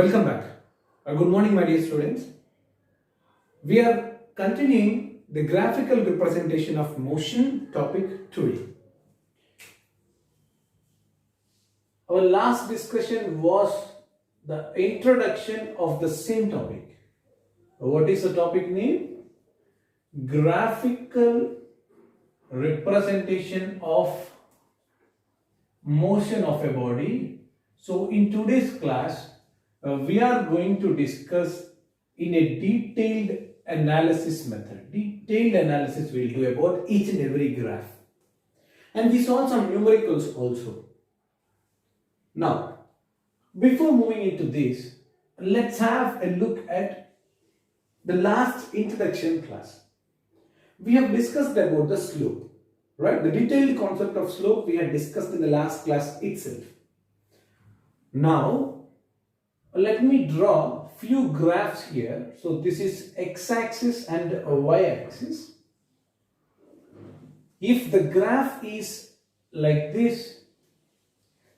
Welcome back. Good morning, my dear students. We are continuing the graphical representation of motion topic today. Our last discussion was the introduction of the same topic. What is the topic name? Graphical representation of motion of a body. So in today's class, we are going to discuss in a detailed analysis method. Detailed analysis we will do about each and every graph. And we saw some numericals also. Now, before moving into this, let's have a look at the last introduction class. We have discussed about the slope, right? The detailed concept of slope we had discussed in the last class itself. Now, let me draw few graphs here. So this is x-axis and y-axis. If the graph is like this,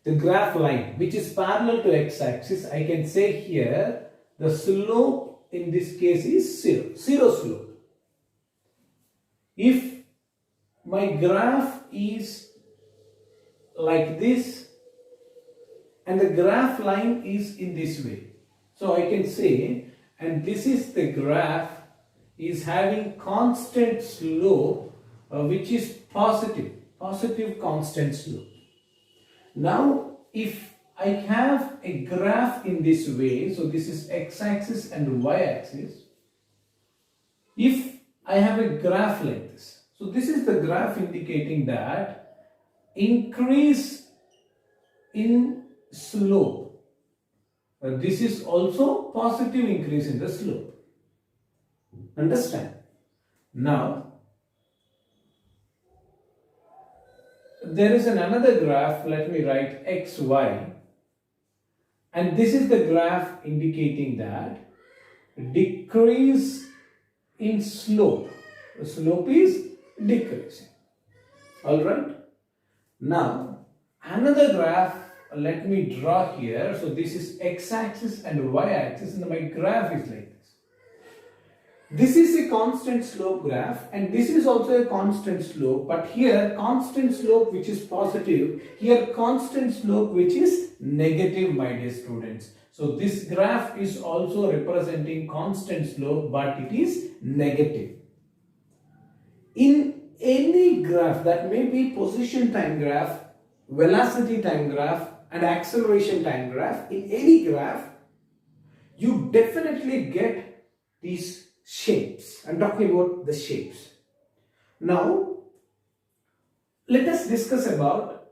the graph line which is parallel to x-axis, I can say here the slope in this case is zero slope. If my graph is like this and the graph line is in this way, so I can say, and this is the graph is having constant slope which is positive constant slope. Now if I have a graph in this way, so this is x-axis and y-axis, if I have a graph like this, so this is the graph indicating that increase in slope. This is also positive increase in the slope. Understand? Now, there is another graph, let me write xy, and this is the graph indicating that decrease in slope. The slope is decreasing. Alright? Now, another graph, let me draw here. So this is x-axis and y-axis, and my graph is like this. This is a constant slope graph, and this is also a constant slope, but here constant slope which is positive, here constant slope which is negative, my dear students. So this graph is also representing constant slope, but it is negative. In any graph, that may be position time graph, velocity time graph, and acceleration time graph, in any graph, you definitely get these shapes. I'm talking about the shapes. Now, let us discuss about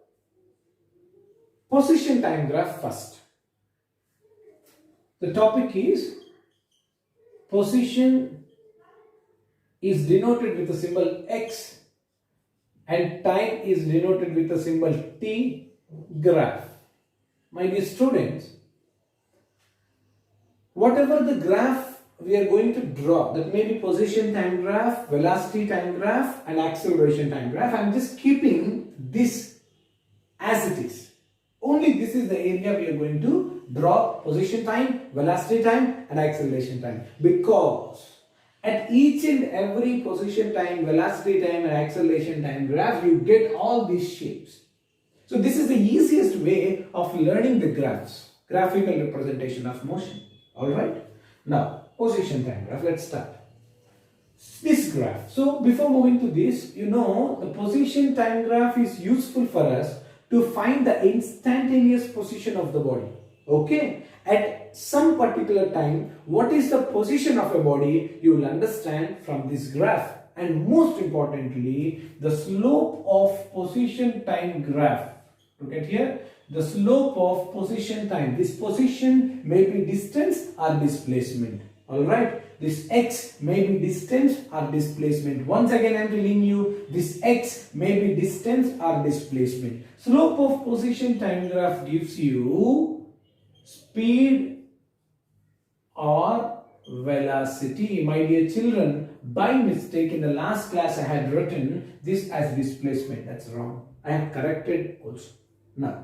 position time graph first. The topic is position is denoted with the symbol X and time is denoted with the symbol T graph. My dear students, whatever the graph we are going to draw, that may be position time graph, velocity time graph, and acceleration time graph, I am just keeping this as it is. Only this is the area we are going to draw: position time, velocity time, and acceleration time. Because at each and every position time, velocity time, and acceleration time graph, you get all these shapes. So this is the easiest way of learning the graphs, graphical representation of motion. Alright? Now, position time graph, let's start. This graph. So before moving to this, you know, the position time graph is useful for us to find the instantaneous position of the body. Okay? At some particular time, what is the position of a body, you will understand from this graph. And most importantly, the slope of position time graph. Look at here, the slope of position time. This position may be distance or displacement. Alright, this x may be distance or displacement. Once again I am telling you, this x may be distance or displacement. Slope of position time graph gives you speed or velocity. My dear children, by mistake in the last class I had written this as displacement. That's wrong. I have corrected also. Now,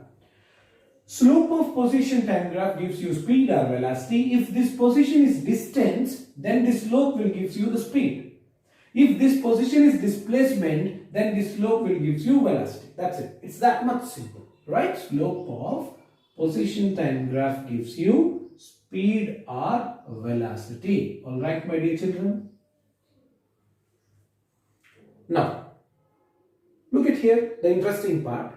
Slope of position time graph gives you speed or velocity. If this position is distance, then the slope will give you the speed. If this position is displacement, then the slope will give you velocity. That's it. It's that much simple, right? Slope of position time graph gives you speed or velocity. All right, my dear children. Now, look at here, the interesting part.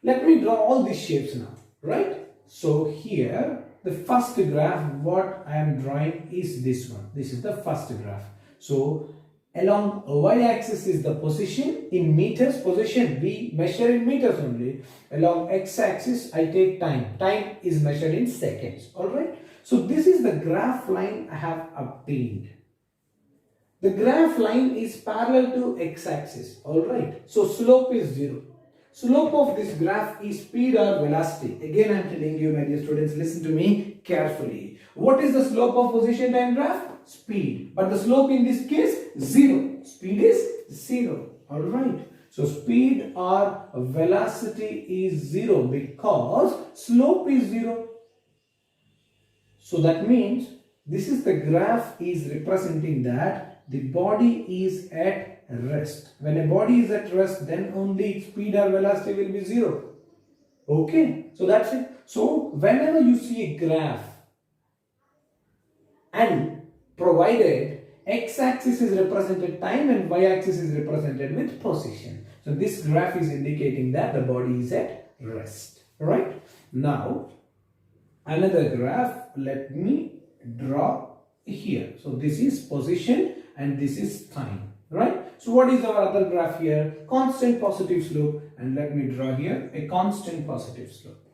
Let me draw all these shapes now, right? So here, the first graph, what I am drawing is this one. This is the first graph. So, along y-axis is the position in meters, position we measure in meters only. Along x-axis, I take time. Time is measured in seconds, alright? So, this is the graph line I have obtained. The graph line is parallel to x-axis, alright? So, slope is 0. Slope of this graph is speed or velocity. Again, I am telling you, my dear students, listen to me carefully. What is the slope of position time graph? Speed. But the slope in this case, 0. Speed is 0. Alright. So, speed or velocity is 0 because slope is 0. So, that means this is the graph is representing that the body is at rest. When a body is at rest, then only its speed or velocity will be 0. Okay, so that's it. So, whenever you see a graph and provided x-axis is represented time and y-axis is represented with position. So, this graph is indicating that the body is at rest. Right? Now, another graph, let me draw here. So, this is position and this is time, right? So, what is our other graph here? Constant positive slope, and let me draw here a constant positive slope.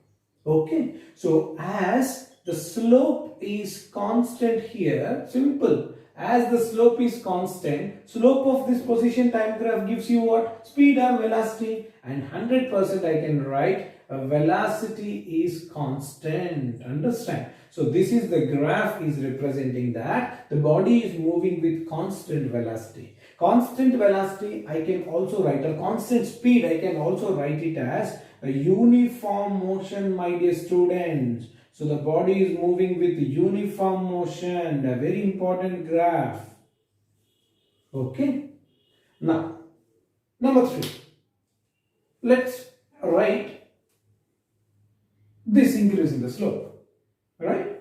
Okay, so as the slope is constant here, simple, as the slope is constant, slope of this position time graph gives you what? Speed or velocity, and 100% I can write velocity is constant. Understand? So this is the graph is representing that the body is moving with constant velocity. Constant velocity I can also write, or constant speed I can also write it as a uniform motion, my dear students. So the body is moving with uniform motion, a very important graph. Okay. Now, number 3. Let's write this increase in the slope, right?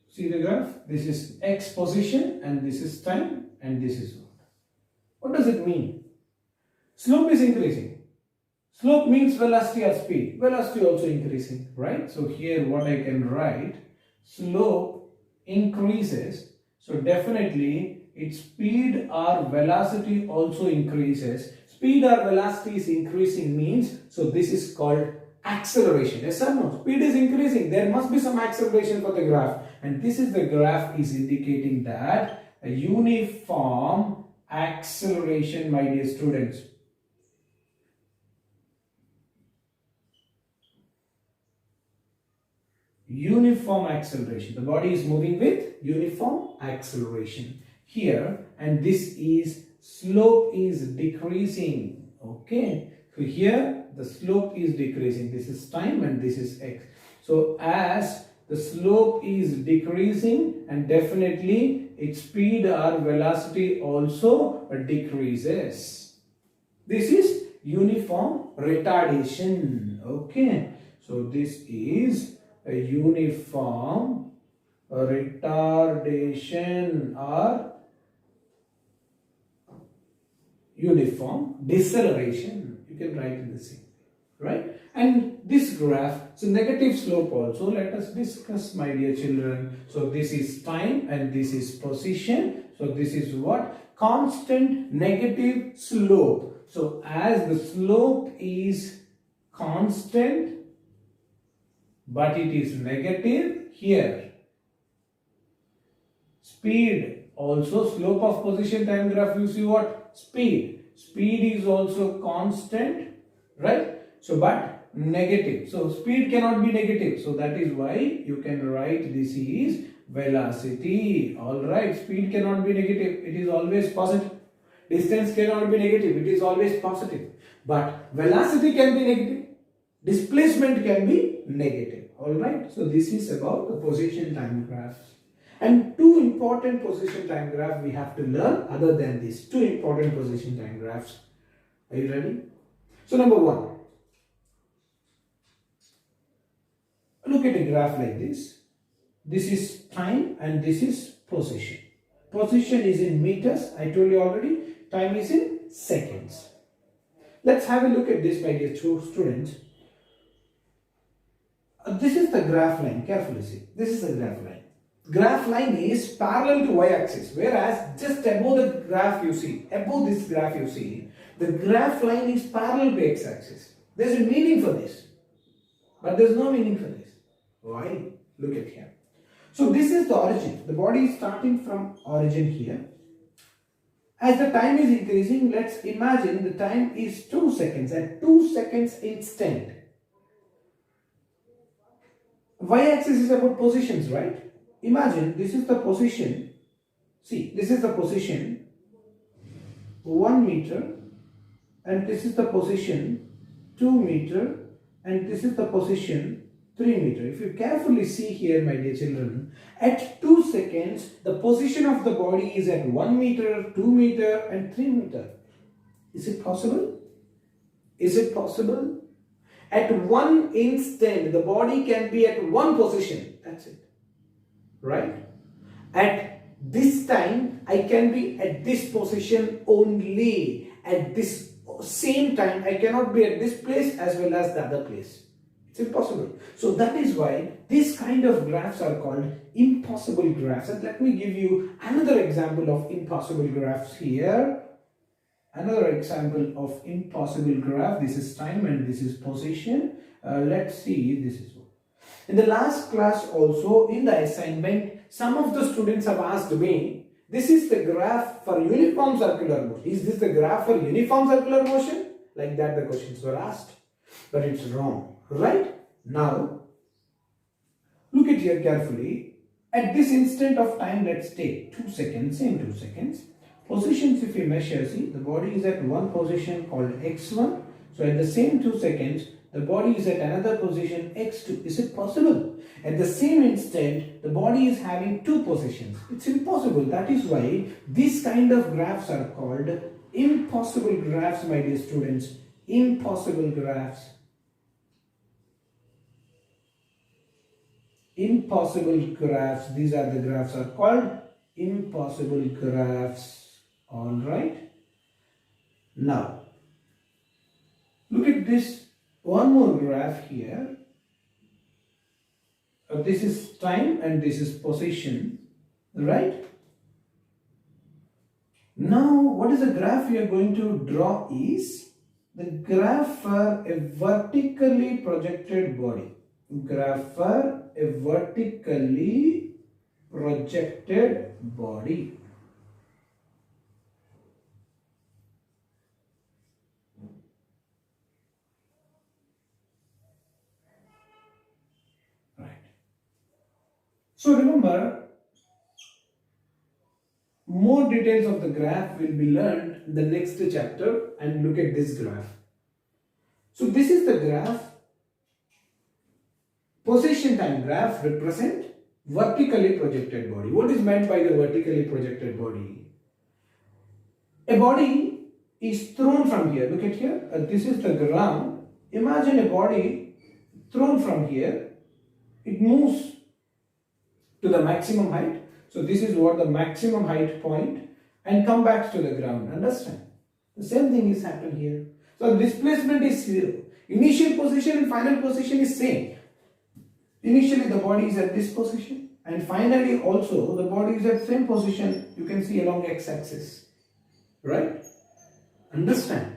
See the graph? This is x position and this is time and this is what? What does it mean? Slope is increasing. Slope means velocity or speed. Velocity also increasing, right? So here what I can write, slope increases. So definitely its speed or velocity also increases. Speed or velocity is increasing means, so this is called acceleration. Yes or no? Speed is increasing. There must be some acceleration for the graph. And this is the graph is indicating that a uniform acceleration, my dear students. Uniform acceleration. The body is moving with uniform acceleration here, and this is slope is decreasing. Okay, so here the slope is decreasing. This is time and this is x. So as the slope is decreasing, and definitely its speed or velocity also decreases. This is uniform retardation. Okay, so this is a uniform retardation or uniform deceleration. You can write in the same way, right? And this graph, so negative slope also, let us discuss, my dear children. So this is time and this is position. So this is what? Constant negative slope. So as the slope is constant but it is negative here. Speed also, slope of position time graph, you see what? Speed. Speed is also constant, right? So but negative. So speed cannot be negative. So that is why you can write this is velocity. Alright, speed cannot be negative. It is always positive. Distance cannot be negative, it is always positive. But velocity can be negative, displacement can be negative. Alright, so this is about the position time graphs. And two important position time graphs we have to learn other than these. Two important position time graphs. Are you ready? So number one, look at a graph like this. This is time and this is position. Position is in meters, I told you already. Time is in seconds. Let's have a look at this, my dear students. This is the graph line, carefully see. This is the graph line. Graph line is parallel to y-axis, whereas just above the graph you see, above this graph you see, the graph line is parallel to x-axis. There is a meaning for this, but there is no meaning for this. Why? Look at here. So this is the origin. The body is starting from origin here. As the time is increasing, let's imagine the time is 2 seconds. At 2 seconds instant, y-axis is about positions, right? Imagine this is the position. See, this is the position 1 meter, and this is the position 2 meter, and this is the position 3 meter. If you carefully see here, my dear children, at 2 seconds, the position of the body is at 1 meter, 2 meter, and 3 meter. Is it possible? Is it possible? At one instant, the body can be at one position. That's it. Right? At this time, I can be at this position only. At this same time, I cannot be at this place as well as the other place. It's impossible. So that is why these kind of graphs are called impossible graphs. And let me give you another example of impossible graphs here. Another example of impossible graph. This is time and this is position. Let's see. This is one. In the last class also, in the assignment, some of the students have asked me, this is the graph for uniform circular motion. Is this the graph for uniform circular motion? Like that the questions were asked. But it's wrong. Right? Now, look at here carefully. At this instant of time, let's take 2 seconds, same 2 seconds. Positions, if you measure, see, the body is at one position called x1. So at the same 2 seconds, the body is at another position x2. Is it possible? At the same instant, the body is having two positions. It's impossible. That is why these kind of graphs are called impossible graphs, my dear students. Impossible graphs. Impossible graphs. These are the graphs are called impossible graphs. All right. Now, look at this one more graph here. This is time and this is position. Right. Now, what is the graph we are going to draw is the graph for a vertically projected body. Graph for a vertically projected body. Right. So remember, more details of the graph will be learned in the next chapter, and look at this graph. So this is the graph. Position time graph represent vertically projected body. What is meant by the vertically projected body? A body is thrown from here. Look at here. This is the ground. Imagine a body thrown from here. It moves to the maximum height. So this is what the maximum height point, and come back to the ground. Understand? The same thing is happened here. So displacement is 0. Initial position and final position is same. Initially the body is at this position, and finally also the body is at same position. You can see along x-axis. Right? Understand?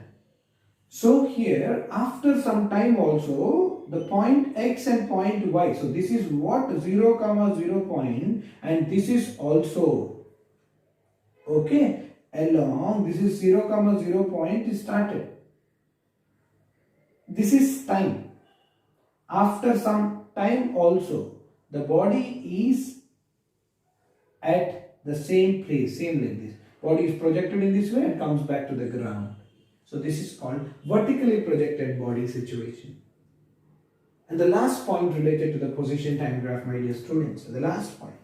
So here after some time also the point x and point y. So this is what 0, 0 point, and this is also okay along. This is 0, 0 point is started. This is time. After some time also the body is at the same place, same like this. Body is projected in this way and comes back to the ground. So this is called vertically projected body situation. And the last point related to the position time graph, my dear students, the last point.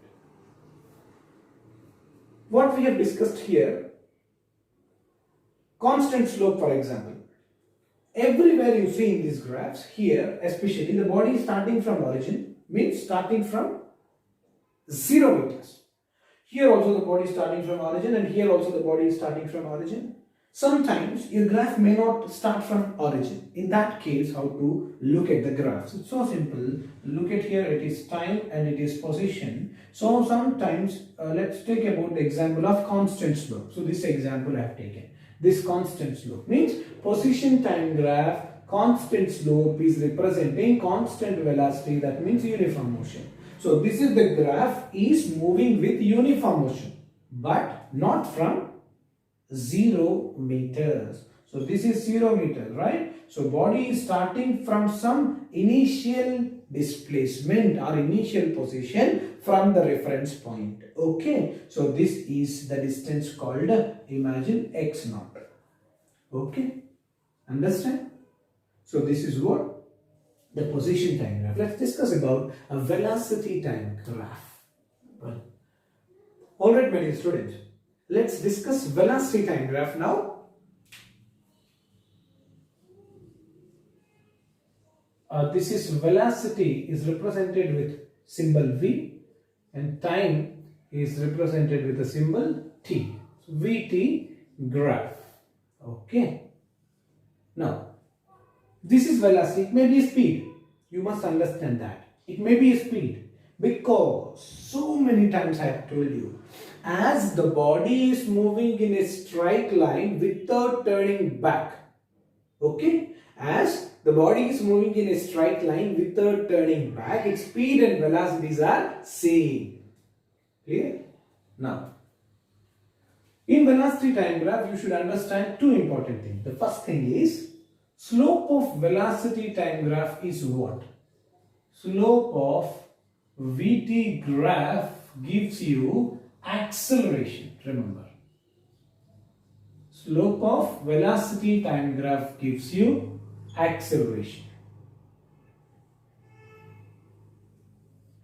What we have discussed here, constant slope for example. Everywhere you see in these graphs, here especially the body is starting from origin, means starting from 0 meters. Here also the body is starting from origin and here also the body is starting from origin. Sometimes your graph may not start from origin. In that case, how to look at the graphs? It's so simple. Look at here, it is time and it is position. So sometimes, let's take about the example of constant slope. So this example I have taken. This constant slope means position time graph, constant slope is representing constant velocity, that means uniform motion. So this is the graph is moving with uniform motion, but not from 0 meters. So this is 0 meters, right? So body is starting from some initial displacement or initial position from the reference point. Okay, so this is the distance called, imagine, x naught. Okay, understand? So this is what the position time graph. Let's discuss about a velocity time graph. Well, all right, my dear students, let's discuss velocity time graph now. This is velocity is represented with symbol V and time is represented with the symbol T. So VT graph. Okay. Now, this is velocity. It may be speed. You must understand that. It may be speed because so many times I have told you, as the body is moving in a straight line without turning back. Okay. As the body is moving in a straight line without turning back, its speed and velocities are same. Clear? Now, in velocity time graph, you should understand two important things. The first thing is, slope of velocity time graph is what? Slope of VT graph gives you acceleration. Remember, slope of velocity time graph gives you acceleration.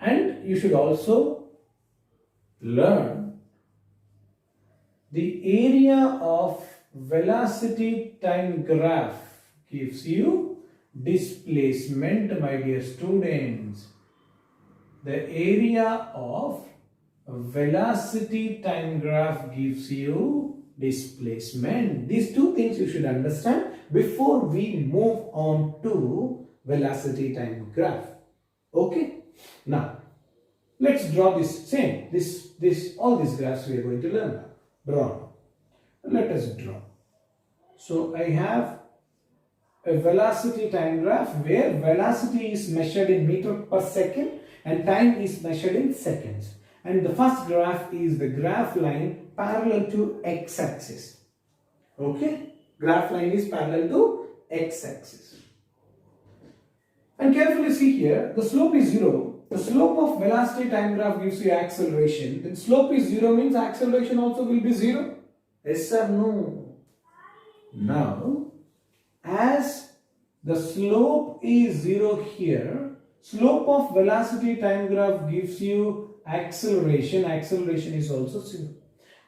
And you should also learn the area of velocity time graph gives you displacement, my dear students. The area of velocity time graph gives you displacement. These two things you should understand before we move on to velocity time graph. Okay. Now, let's draw this same. All these graphs we are going to learn now. Draw. Let us draw. So I have a velocity time graph where velocity is measured in meter per second and time is measured in seconds. And the first graph is the graph line parallel to x-axis. Okay? Graph line is parallel to x-axis. And carefully see here, the slope is 0. The slope of velocity time graph gives you acceleration. Then slope is 0 means acceleration also will be 0. Yes or no? Now, as the slope is 0 here, slope of velocity time graph gives you acceleration. Acceleration is also 0.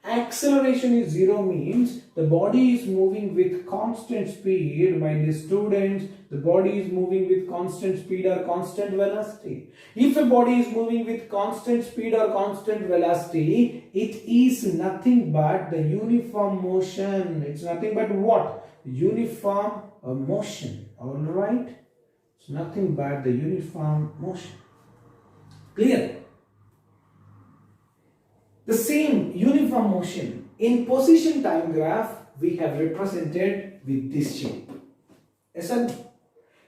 Acceleration is 0 means the body is moving with constant speed. My dear students, the body is moving with constant speed or constant velocity. If a body is moving with constant speed or constant velocity, it is nothing but the uniform motion. It's nothing but what? Uniform motion. Alright? It's nothing but the uniform motion. Clear? The same uniform motion in position time graph we have represented with this shape. Yes or no?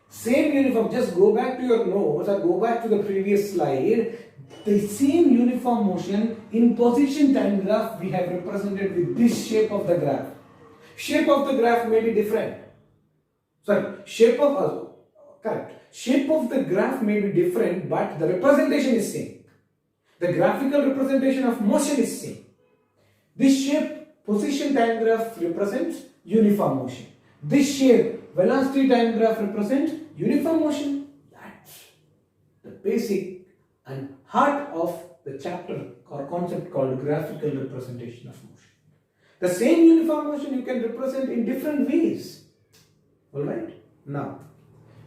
Same uniform, just go back to your notes or go back to the previous slide. The same uniform motion in position time graph we have represented with this shape of the graph. Shape of the graph may be different. Shape of the graph may be different, but the representation is same. The graphical representation of motion is same. This shape position time graph represents uniform motion. This shape, velocity time graph, represents uniform motion. That's the basic and heart of the chapter or concept called graphical representation of motion. The same uniform motion you can represent in different ways. Alright? Now,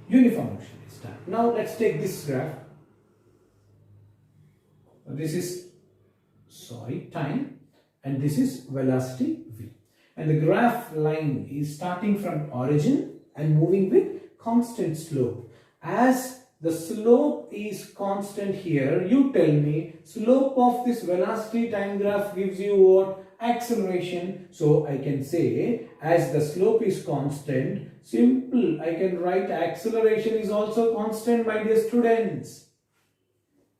uniform motion is done. Now let's take this graph. This is time, and this is velocity v. And the graph line is starting from origin and moving with constant slope. As the slope is constant here, you tell me slope of this velocity time graph gives you what? Acceleration. So I can say as the slope is constant, simple, I can write acceleration is also constant, my dear students.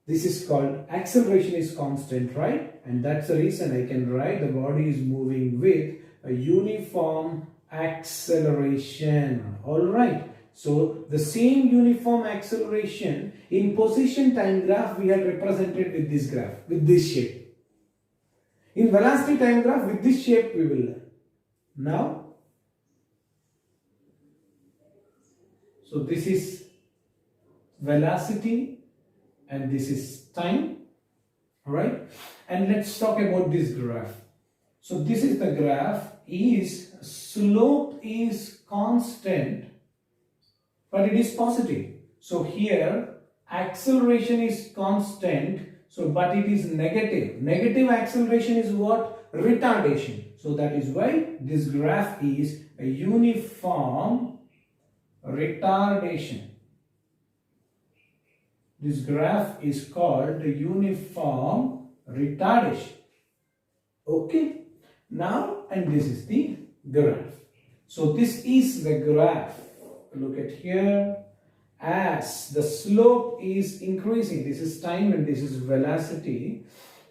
This is called acceleration is constant, right? And that's the reason I can write the body is moving with a uniform acceleration. Alright. So the same uniform acceleration in position time graph we have represented with this graph, with this shape. In velocity time graph with this shape we will learn. Now, so this is velocity and this is time, right? And let's talk about this graph. So this is the graph, is slope is constant but it is positive. So here acceleration is constant, so but it is negative. Negative acceleration is what? Retardation. So that is why this graph is a uniform retardation. This graph is called the uniform retardation. Okay. Now, and this is the graph. So this is the graph. Look at here. As the slope is increasing, this is time and this is velocity.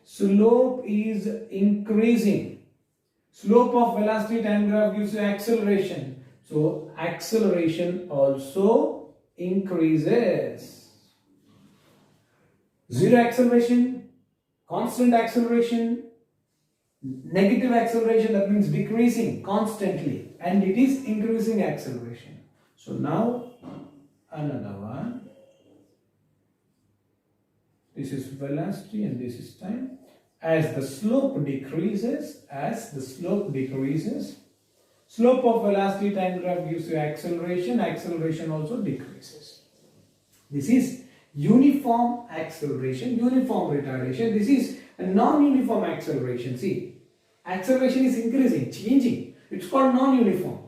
Slope is increasing. Slope of velocity time graph gives you acceleration. So acceleration also increases. Zero acceleration, constant acceleration, negative acceleration, that means decreasing constantly, and it is increasing acceleration. So now another one. This is velocity and this is time. As the slope decreases, slope of velocity time graph gives you acceleration, acceleration also decreases. This is uniform acceleration, uniform retardation. This is a non-uniform acceleration. See, acceleration is increasing, changing. It's called non-uniform.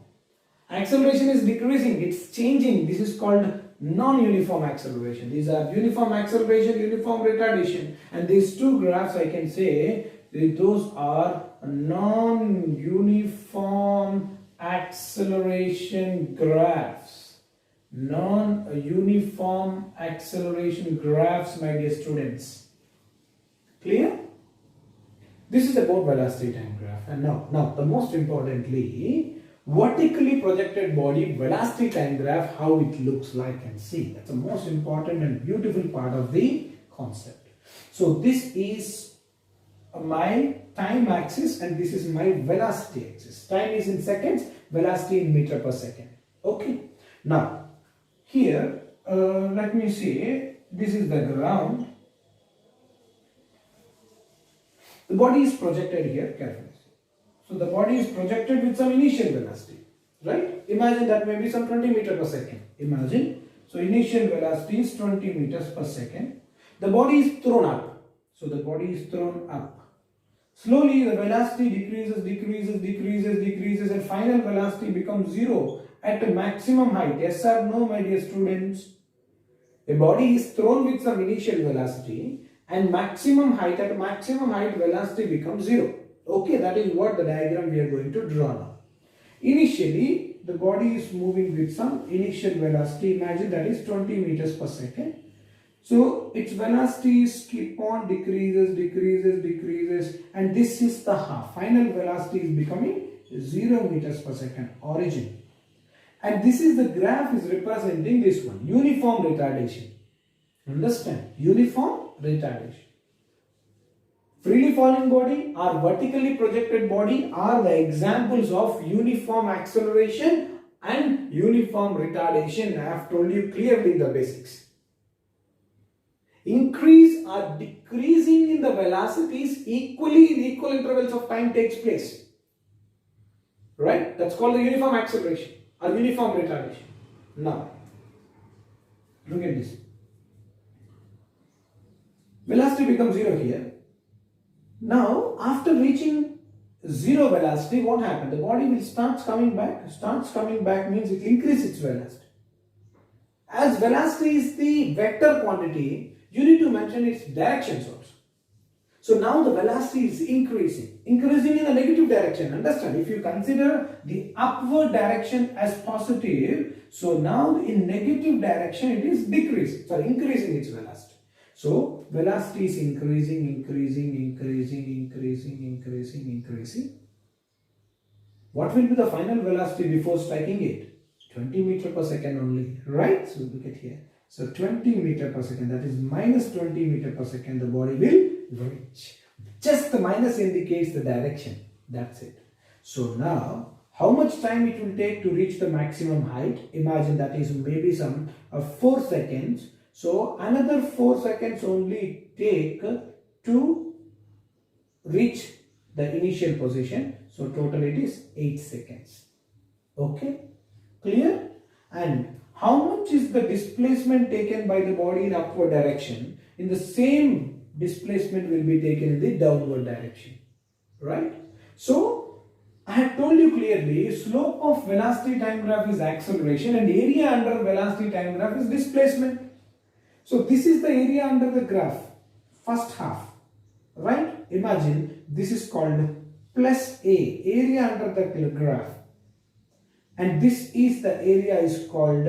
Acceleration is decreasing, it's changing. This is called non-uniform acceleration. These are uniform acceleration, uniform retardation. And these two graphs I can say those are non-uniform acceleration graphs. Non-uniform acceleration graphs, my dear students. Clear? This is about velocity time graph. And now the most importantly, vertically projected body velocity time graph, how it looks like and see. That's the most important and beautiful part of the concept. So this is my time axis and this is my velocity axis. Time is in seconds, velocity in meter per second. Okay. Now here let me see, this is the ground. The body is projected here carefully. So the body is projected with some initial velocity, right? Imagine that may be some 20 meters per second. Imagine. So initial velocity is 20 meters per second. The body is thrown up. So the body is thrown up. Slowly the velocity decreases and final velocity becomes zero at a maximum height. Yes or no, my dear students? The body is thrown with some initial velocity and maximum height, at maximum height velocity becomes zero. Okay, that is what the diagram we are going to draw now. Initially, the body is moving with some initial velocity. Imagine that is 20 meters per second. So its velocities keep on decreases, and this is the half. Final velocity is becoming 0 meters per second, origin. And this is the graph is representing this one, uniform retardation. Understand? Uniform retardation. Freely falling body or vertically projected body are the examples of uniform acceleration and uniform retardation. I have told you clearly the basics. Increase or decreasing in the velocities equally in equal intervals of time takes place. Right? That's called the uniform acceleration or uniform retardation. Now, look at this. Velocity becomes 0 here. Now, after reaching 0 velocity, what happened? The body will start coming back. Starts coming back means it increases its velocity. As velocity is the vector quantity, you need to mention its directions also. So now the velocity is increasing in the negative direction. Understand? If you consider the upward direction as positive, so now in negative direction it is increasing its velocity. So velocity is increasing. What will be the final velocity before striking it? 20 meter per second only, right? So look at here. So 20 meter per second, that is minus 20 meter per second, the body will reach. Just the minus indicates the direction. That's it. So now, how much time it will take to reach the maximum height? Imagine that is maybe some 4 seconds. So another 4 seconds only take to reach the initial position. So total it is 8 seconds. Okay? Clear? And how much is the displacement taken by the body in upward direction? In the same displacement will be taken in the downward direction. Right? So, I have told you clearly, slope of velocity time graph is acceleration and area under velocity time graph is displacement. So, this is the area under the graph, first half. Right? Imagine this is called plus A, area under the graph. And this is the area is called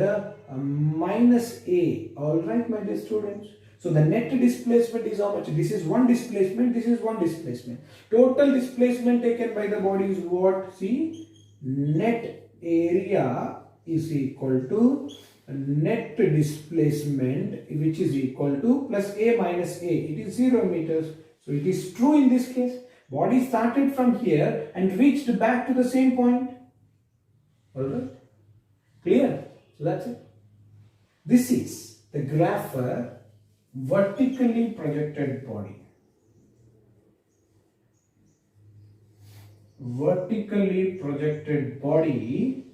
minus A. Alright, my dear students. So the net displacement is how much? This is one displacement, this is one displacement. Total displacement taken by the body is what? See, net area is equal to net displacement, which is equal to plus A minus A. It is 0 meters. So it is true in this case. Body started from here and reached back to the same point. Alright? Clear? So that's it. This is the graph for vertically projected body. Vertically projected body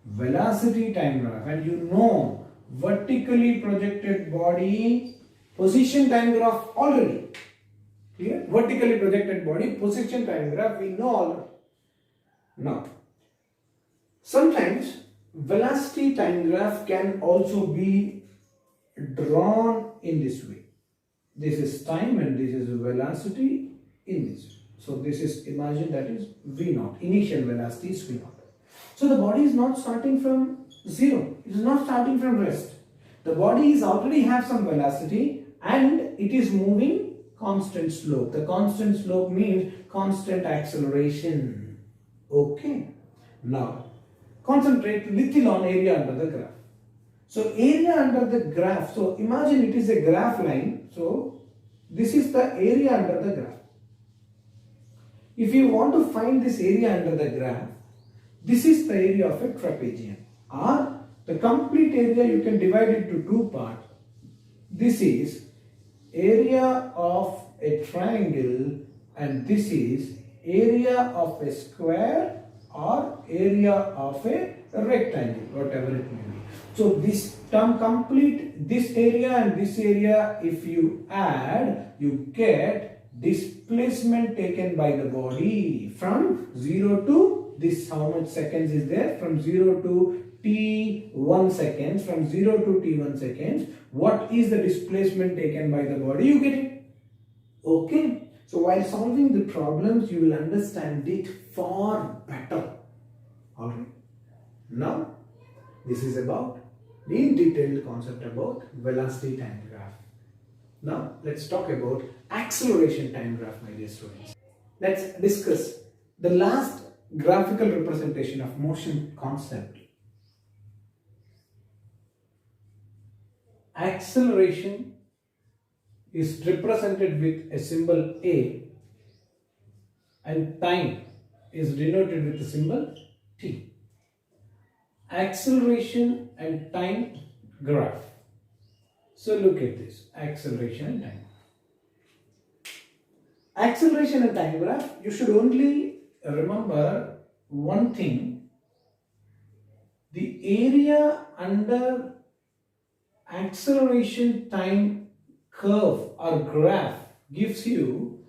velocity time graph. And you know vertically projected body position time graph already. Clear? Vertically projected body position time graph we know already. Now, sometimes velocity time graph can also be drawn in this way. This is time and this is velocity in this way. So this is, imagine that is V0. Initial velocity is V0. So the body is not starting from 0. It is not starting from rest. The body is already have some velocity and it is moving constant slope. The constant slope means constant acceleration. Okay. Now, concentrate little on area under the graph. So area under the graph, so imagine it is a graph line. So this is the area under the graph. If you want to find this area under the graph, this is the area of a trapezium. Or the complete area you can divide it into two parts. This is area of a triangle and this is area of a square or area of a rectangle, whatever it may be. So this term complete, this area and this area, if you add, you get displacement taken by the body from 0 to this, how much seconds is there? From 0 to t1 seconds, from 0 to t1 seconds. What is the displacement taken by the body? You get it. Okay. So while solving the problems, you will understand it far better. Alright. Now, this is about the detailed concept about velocity time graph. Now, let's talk about acceleration time graph, my dear students. Let's discuss the last graphical representation of motion concept. Acceleration is represented with a symbol A and time is denoted with the symbol T. Acceleration and time graph. So look at this, acceleration and time. Acceleration and time graph, you should only remember one thing. The area under acceleration time curve or graph gives you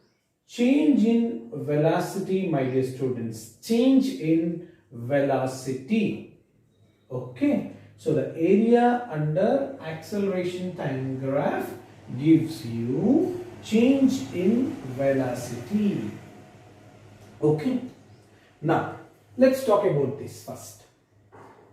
change in velocity, my dear students. Change in velocity. Okay. So the area under acceleration time graph gives you change in velocity. Okay. Now, let's talk about this first.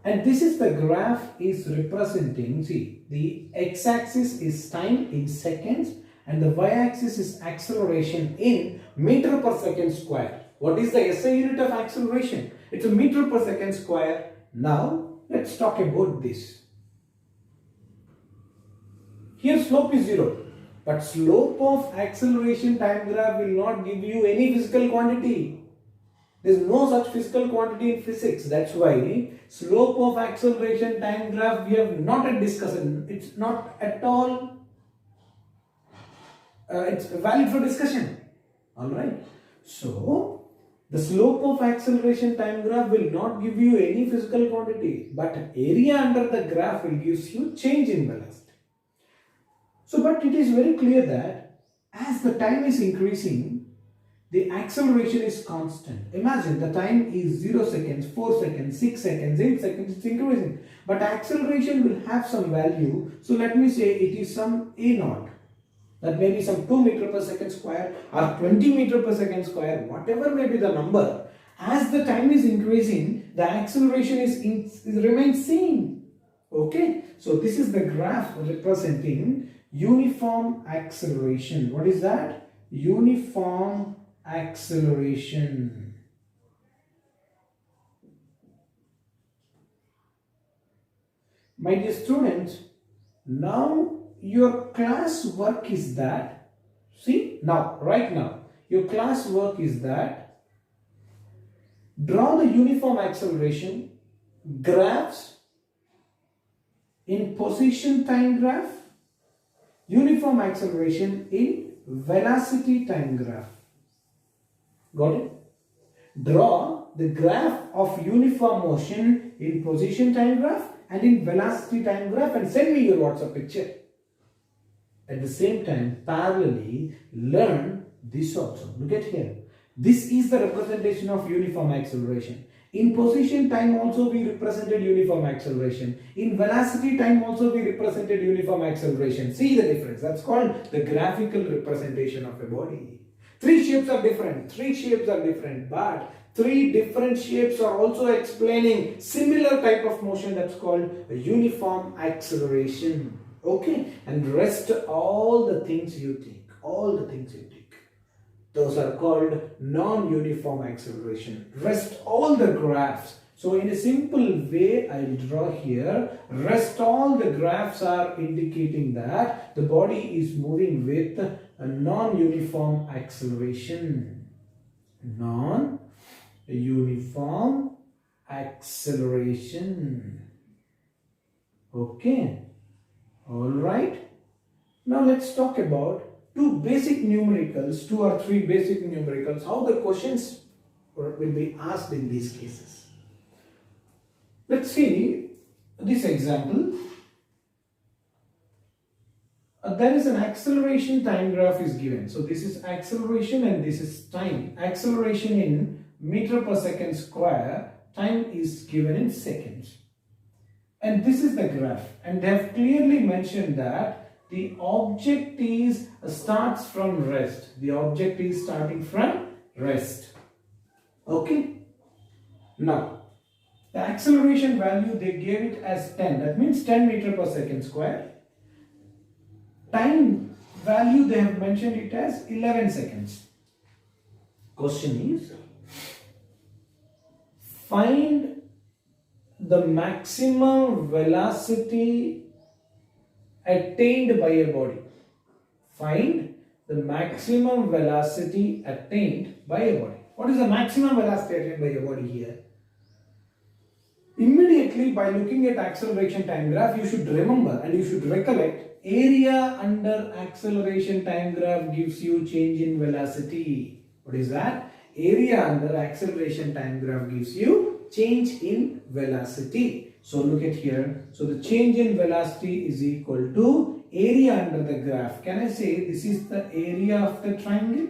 And this is the graph is representing, see, the x-axis is time in seconds and the y-axis is acceleration in meter per second square. What is the SI unit of acceleration? It's a meter per second square. Now, let's talk about this. Here slope is 0. But slope of acceleration time graph will not give you any physical quantity. There is no such physical quantity in physics. That's why slope of acceleration time graph we have not yet discussed. It's not at all. It's valid for discussion. All right. So the slope of acceleration time graph will not give you any physical quantity, but area under the graph will give you change in velocity. So, but it is very clear that as the time is increasing, the acceleration is constant. Imagine the time is 0 seconds, 4 seconds, 6 seconds, 8 seconds, it's increasing. But acceleration will have some value. So let me say it is some A naught. That may be some 2 meter per second square or 20 meter per second square, whatever may be the number. As the time is increasing, the acceleration remains same. Okay. So this is the graph representing uniform acceleration. What is that? Uniform acceleration. My dear students, now your class work is that, see now, right now, your class work is that draw the uniform acceleration graphs in position time graph, uniform acceleration in velocity time graph. Got it? Draw the graph of uniform motion in position time graph and in velocity time graph and send me your WhatsApp picture. At the same time, parallelly, learn this also. Look at here. This is the representation of uniform acceleration. In position time also we represented uniform acceleration. In velocity time also we represented uniform acceleration. See the difference. That's called the graphical representation of a body. Three shapes are different, but three different shapes are also explaining similar type of motion. That's called a uniform acceleration. Okay, and rest all the things you take, those are called non-uniform acceleration. Rest all the graphs. So in a simple way, I will draw here. Rest all the graphs are indicating that the body is moving with a non-uniform acceleration. Non-uniform acceleration. Okay. All right. Now let's talk about two or three basic numericals, how the questions will be asked in these cases. Let's see this example. There is an acceleration time graph is given. So this is acceleration and this is time. Acceleration in meter per second square, time is given in seconds. And this is the graph, and they have clearly mentioned that the object starts from rest. The object is starting from rest. Okay. Now, the acceleration value they gave it as 10. That means 10 meter per second square. Time value they have mentioned it as 11 seconds. Question is, find the maximum velocity attained by a body. Find the maximum velocity attained by a body. What is the maximum velocity attained by your body here? Immediately by looking at acceleration time graph, you should remember and you should recollect area under acceleration time graph gives you change in velocity. What is that? Area under acceleration time graph gives you change in velocity. So look at here. So the change in velocity is equal to area under the graph. Can I say this is the area of the triangle?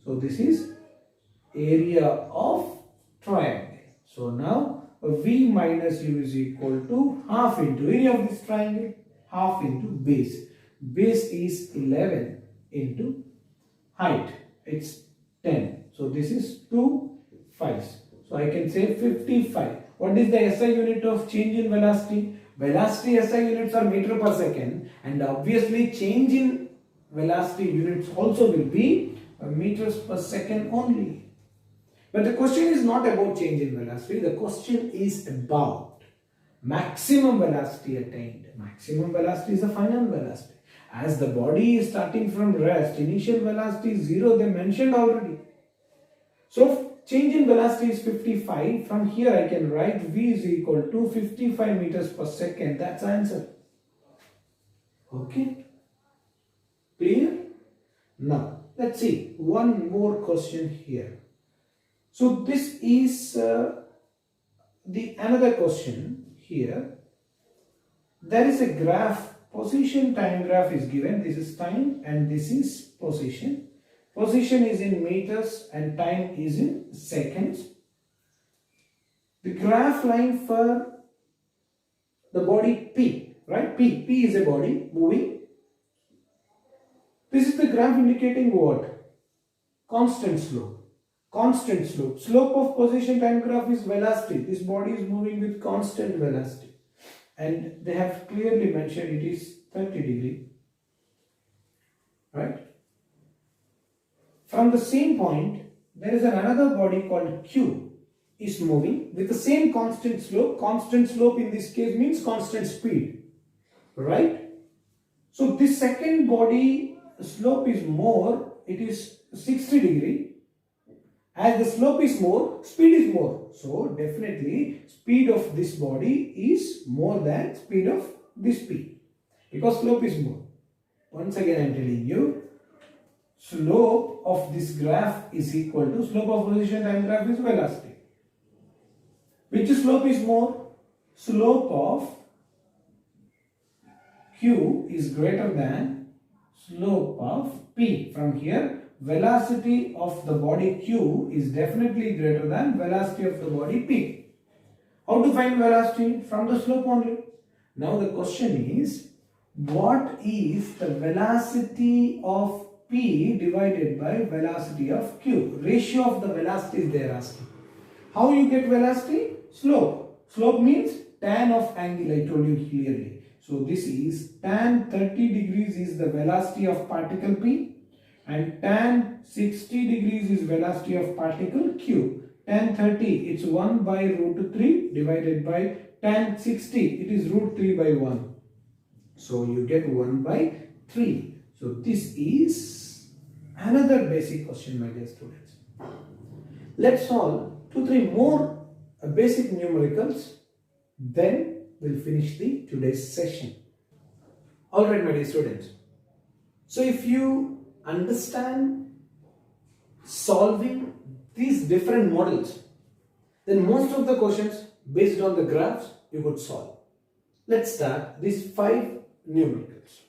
So this is area of triangle. So now V minus U is equal to half into area of this triangle, half into base. Base is 11 into height. It's 10. So this is 2 5s. So I can say 55. What is the SI unit of change in velocity? Velocity SI units are meter per second, and obviously change in velocity units also will be meters per second only. But the question is not about change in velocity. The question is about maximum velocity attained. Maximum velocity is the final velocity. As the body is starting from rest, initial velocity is 0, they mentioned already. So change in velocity is 55. From here I can write V is equal to 55 meters per second. That's the answer. Okay. Clear? Now let's see one more question here. So this is the another question here. There is a graph, position time graph is given. This is time and this is position. Position is in meters and time is in seconds. The graph line for the body P, right? P is a body moving. This is the graph indicating what? Constant slope. Constant slope. Slope of position time graph is velocity. This body is moving with constant velocity. And they have clearly mentioned it is 30 degree. Right? From the same point, there is another body called Q is moving with the same constant slope. Constant slope in this case means constant speed. Right? So this second body slope is more. It is 60 degree. As the slope is more, speed is more. So definitely speed of this body is more than speed of this P. Because slope is more. Once again I am telling you, slope of this graph is equal to slope of position time graph is velocity. Which slope is more? Slope of Q is greater than slope of P. From here, velocity of the body Q is definitely greater than velocity of the body P. How to find velocity? From the slope only. Now the question is, what is the velocity of P divided by velocity of Q? Ratio of the velocities they are asking. How you get velocity? Slope. Slope means tan of angle, I told you clearly. So this is tan 30 degrees is the velocity of particle P. And tan 60 degrees is velocity of particle Q. Tan 30, it's 1 by root 3 divided by tan 60, it is root 3 by 1. So you get 1 by 3. So this is another basic question, my dear students. Let's solve 2-3 more basic numericals. Then we'll finish the today's session. Alright, my dear students. So if you understand solving these different models, then most of the questions based on the graphs you could solve. Let's start these 5 numericals.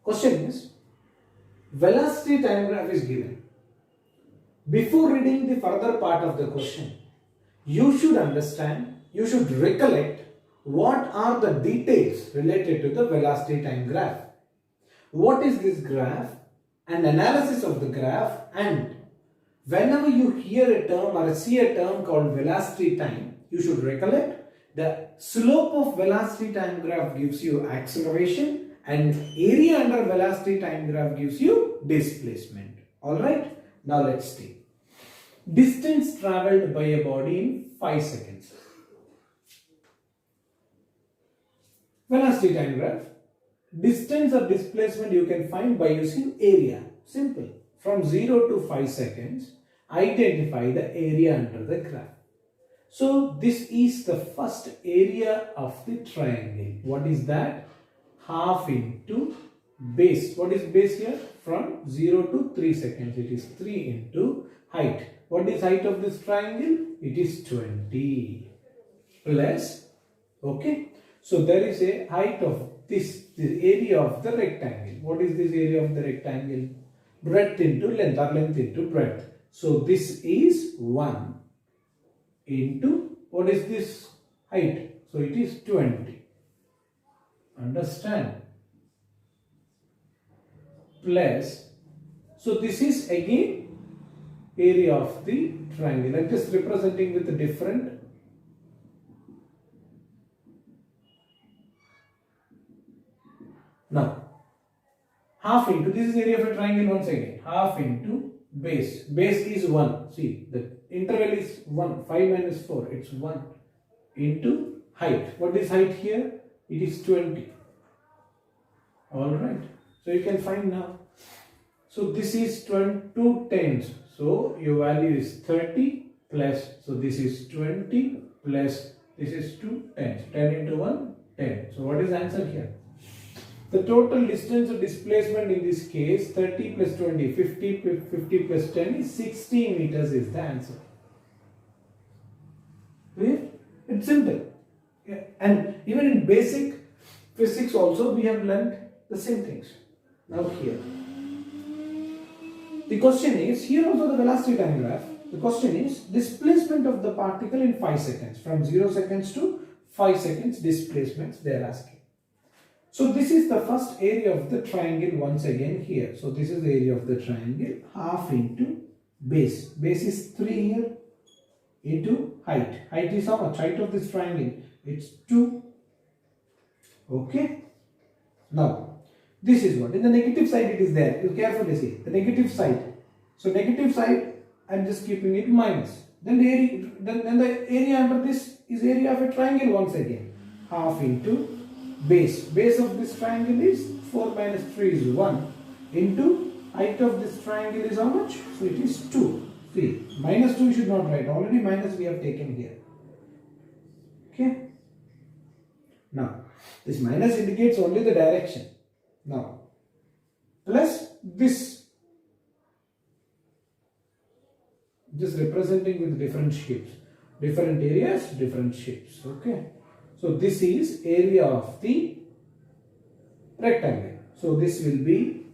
Question is, velocity time graph is given. Before reading the further part of the question, you should understand, you should recollect what are the details related to the velocity time graph. What is this graph? And analysis of the graph, and whenever you hear a term or see a term called velocity time, you should recollect the slope of velocity time graph gives you acceleration and area under velocity time graph gives you displacement. Alright, now let's see. Distance travelled by a body in 5 seconds. Velocity time graph. Distance or displacement you can find by using area. Simple. from 0 to 5 seconds, identify the area under the graph. So this is the first area of the triangle. What is that? Half into base. What is base here? From 0 to 3 seconds. It is 3 into height. What is height of this triangle? It is 20 plus, okay. So there is a height of this area of the rectangle. What is this area of the rectangle? Breadth into length or length into breadth. So this is 1 into, what is this height? So it is 20. Understand? Plus, so this is again area of the triangle. I'm just representing with a different. Now, half into, this is area of a triangle once again, half into base. Base is 1. See, the interval is 1. 5 minus 4, it's 1 into height. What is height here? It is 20. Alright. So you can find now. So this is 2 tens. So your value is 30 plus, so this is 20 plus, this is 2 tens. 10 into 1, 10. So what is the answer here? The total distance of displacement in this case, 30 plus 20, 50 plus 10 is 60 meters is the answer. Clear? It's simple. Yeah. And even in basic physics also we have learned the same things. Now here. The question is, here also the velocity time graph, the question is displacement of the particle in 5 seconds. From 0 seconds to 5 seconds displacements they are asking. So this is the first area of the triangle once again here. So this is the area of the triangle, half into base. Base is 3 here into height. Height is how much? Height of this triangle, it's 2. Okay. Now, this is what? In the negative side it is there. You carefully see. The negative side. So negative side, I am just keeping it minus. Then the area, then the area under this is area of a triangle once again. Half into base. Base of this triangle is 4 minus 3 is 1 into height of this triangle is how much? So it is 2. See, minus 2 you should not write. Already minus we have taken here. Okay. Now, this minus indicates only the direction. Now, plus this. Just representing with different shapes. Different areas, different shapes. Okay. So this is area of the rectangle. So this will be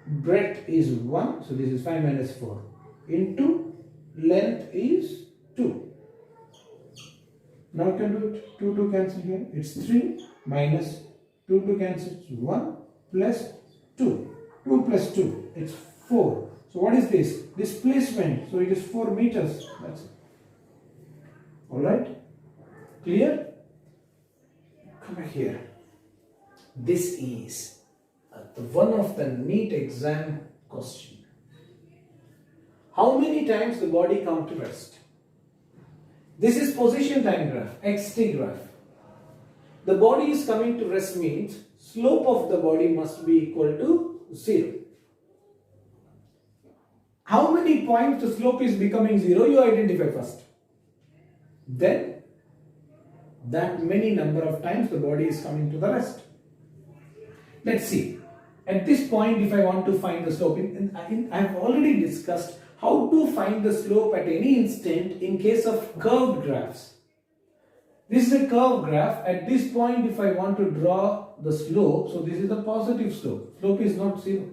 breadth is 1. So this is 5 minus 4 into length is 2. Now you can do it. 2 cancel here. It's 3 minus 2 cancels 1 plus 2. 2 plus 2. It's 4. So what is this? Displacement. So it is 4 meters. That's it. Alright. Clear? Come back here. This is one of the NEET exam question. How many times the body come to rest? This is position time graph, xt graph. The body is coming to rest means slope of the body must be equal to 0. How many points the slope is becoming 0 you identify first. Then that many number of times the body is coming to the rest. Let's see. At this point, if I want to find the slope, I have already discussed how to find the slope at any instant in case of curved graphs. This is a curved graph. At this point, if I want to draw the slope, so this is a positive slope. Slope is not 0.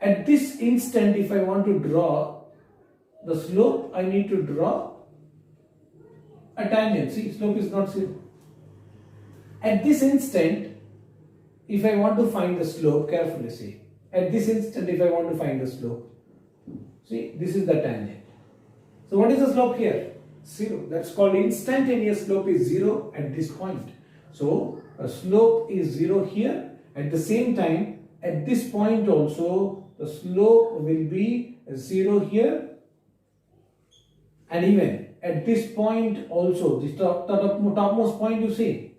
At this instant, if I want to draw the slope, I need to draw a tangent. See, slope is not 0. At this instant, if I want to find the slope, carefully see. At this instant, if I want to find the slope, see, this is the tangent. So what is the slope here? 0. That's called instantaneous slope is 0 at this point. So a slope is 0 here. At the same time, at this point also, the slope will be 0 here. And even at this point also, this topmost point you see,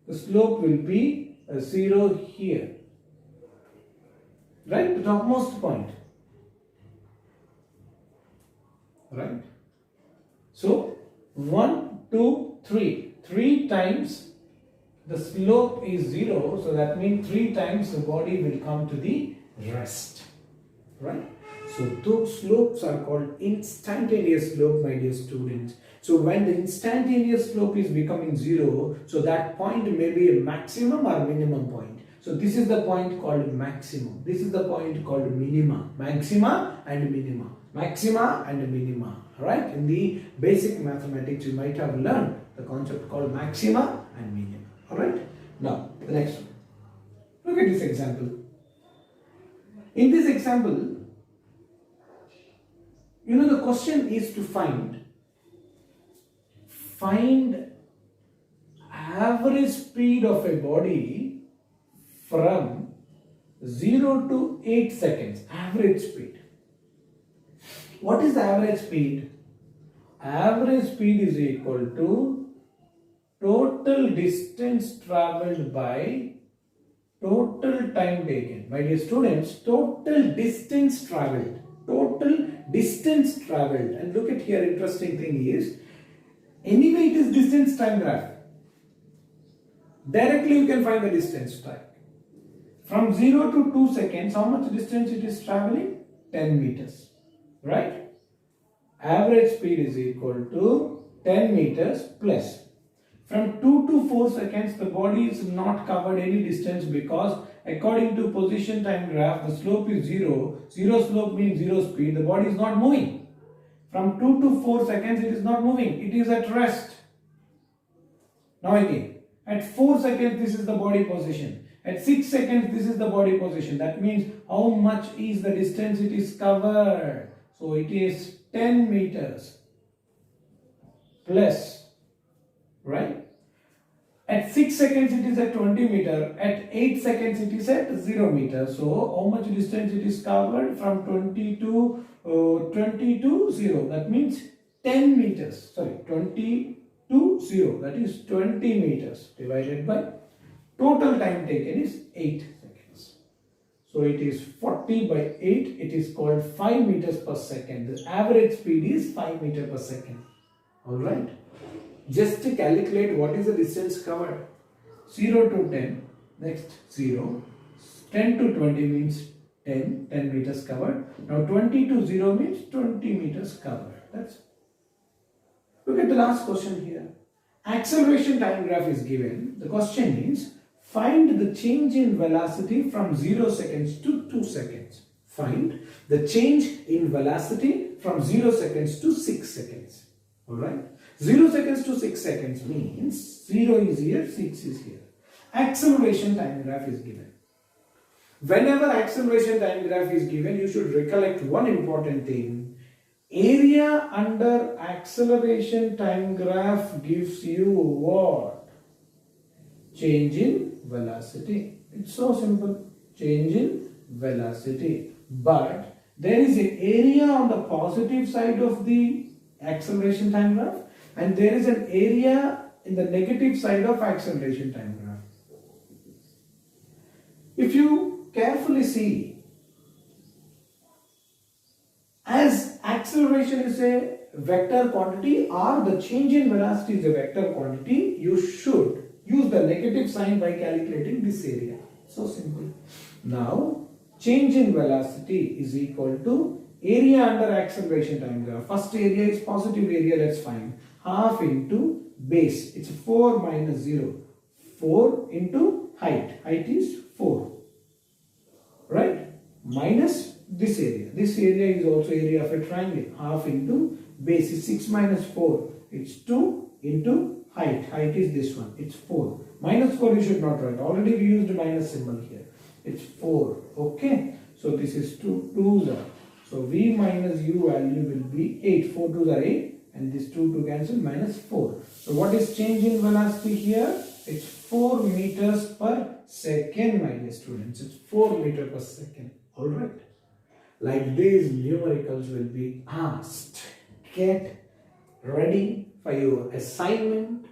the slope will be 0 here. right? The topmost point, right? So 1, 2, 3, 3 times the slope is 0, so that means 3 times the body will come to the rest, right? So those slopes are called instantaneous slope, my dear students. So when the instantaneous slope is becoming 0, so that point may be a maximum or minimum point. So this is the point called maximum. This is the point called minima. Maxima and minima. Maxima and minima. Right? In the basic mathematics, you might have learned the concept called maxima and minima. Alright? Now, the next one. Look at this example. In this example, the question is to find average speed of a body from 0 to 8 seconds. Average speed. What is the average speed? Average speed is equal to total distance traveled by total time taken. My dear students, total distance traveled. Total distance traveled. And look at here, interesting thing is, anyway it is distance time graph. Directly you can find the distance time. From 0 to 2 seconds, how much distance it is traveling? 10 meters. Right? Average speed is equal to 10 meters plus. From 2 to 4 seconds, the body is not covered any distance because according to position time graph, the slope is 0. 0 slope means 0 speed. The body is not moving. From 2 to 4 seconds, it is not moving. It is at rest. Now again, at 4 seconds, this is the body position. At 6 seconds, this is the body position. That means how much is the distance it is covered. So it is 10 meters plus, right? At 6 seconds, it is at 20 meter. At 8 seconds, it is at 0 meter. So how much distance it is covered? From 20 to 0. That means 10 meters. Sorry, 20 to 0. That is 20 meters divided by total time taken is 8 seconds. So it is 40 by 8. It is called 5 meters per second. The average speed is 5 meters per second. Alright. Just to calculate what is the distance covered. 0 to 10. Next 0. 10 to 20 means 10 meters covered. Now 20 to 0 means 20 meters covered. That's it. Look at the last question here. Acceleration time graph is given. The question is, find the change in velocity from 0 seconds to 2 seconds. Find the change in velocity from 0 seconds to 6 seconds. Alright? 0 seconds to 6 seconds means 0 is here, 6 is here. Acceleration time graph is given. Whenever acceleration time graph is given, you should recollect one important thing. Area under acceleration time graph gives you what? Change in velocity. It's so simple. Change in velocity. But there is an area on the positive side of the acceleration time graph and there is an area in the negative side of acceleration time graph. If you carefully see, as acceleration is a vector quantity or the change in velocity is a vector quantity, you should use the negative sign by calculating this area. So simple. Now, change in velocity is equal to area under acceleration time graph. First area is positive area, let's find. Half into base. It's 4 minus 0. 4 into height. Height is 4. Right? Minus this area. This area is also area of a triangle. Half into base is 6 minus 4. It's 2 into height. Height is this one. It's 4. Minus 4 you should not write. Already we used minus symbol here. It's 4. Okay. So this is 2 2s are. So V minus U value will be 8. 4 2s are 8. And this 2 to cancel minus 4. So what is change in velocity here? It's 4 meters per second, my dear students. It's 4 meters per second. Alright. Like these numericals will be asked. Get ready for your assignment.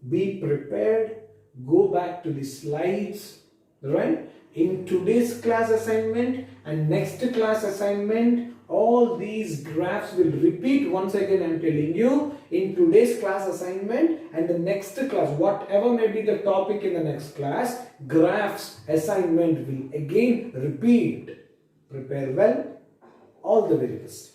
Be prepared. Go back to the slides. Right? In today's class assignment and next class assignment, all these graphs will repeat. Once again, I am telling you, in today's class assignment and the next class, whatever may be the topic in the next class, graphs assignment will again repeat. Prepare well. All the very best.